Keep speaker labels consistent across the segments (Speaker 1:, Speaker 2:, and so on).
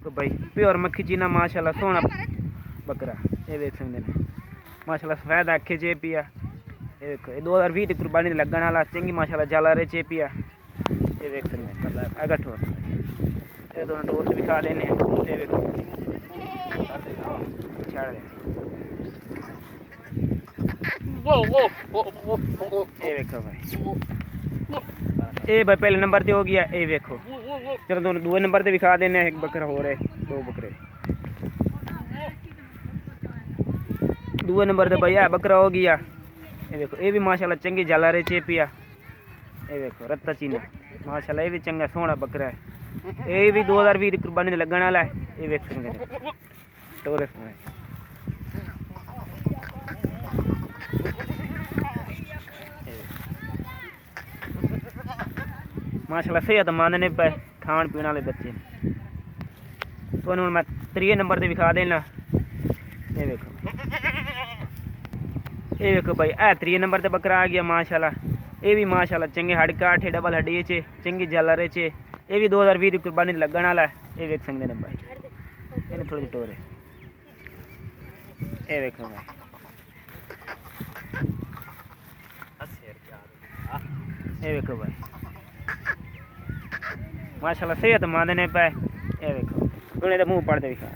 Speaker 1: तो भाई प्योर मक्खी चीना माशाल्लाह सोहना बकरा ये देख सकते हैं माशाल्लाह सफेद आखे चे पिया ये देखो ये 2020 की कुर्बानी लगन वाला चंगी माशाल्लाह जाला रे चे पिया ये देख सकते हैं अगर ठोर ये दोनों टोर से दिखा देने ये देखो छाड़ दे ये देखो भाई ये भाई पहले नंबर पे हो गया ये देखो चलो दोनों दूसरे नंबर पे दिखा देने एक बकरा हो रहे दो बकरे दूसरे नंबर पे भैया बकरा हो गया ये देखो ये भी माशाल्लाह चंगी जाला रे चे पिया ये देखो रत्ता चीना माशाल्लाह ये भी चंगा सोहना बकरा है ये भी 2020 की कुर्बानी लगन वाला है ये देख सकते हैं टोरस में माशाल्लाह सेहतमंद ने पे खान पीने वाले बच्चे तो मैं 3 नंबर पे दिखा देना ये देखो भाई 3 नंबर पे बकरा आ गया माशाल्लाह ये भी माशाल्लाह चंगे हड काठे डबल हड्डी चे चंगी जाला रे चे ये भी 2020 की कुर्बानी लगन वाला है ये देख सकते हैं भाई ये थोड़ी टोरे ये देखो भाई ये देखो भाई माशाल्लाह सेहतमंद ने पे ये देखो उन्हें तो मुंह पड़ते दिखा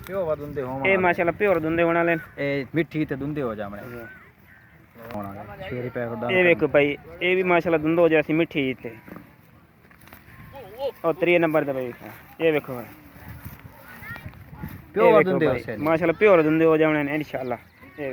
Speaker 2: प्योर दुंदे हो
Speaker 1: ये माशाल्लाह प्योर दुंदे होने वाले
Speaker 2: ए मिठी ते दुंदे हो जामणे होना 6 रुपए का दाम
Speaker 1: ये देखो भाई ये भी माशाल्लाह दुंदो हो जैसी मिठी थे और 3 नंबर पे भाई ये देखो भाई
Speaker 2: प्योर दुंदे हो
Speaker 1: माशाल्लाह प्योर दुंदे हो जाने इंशाल्लाह ये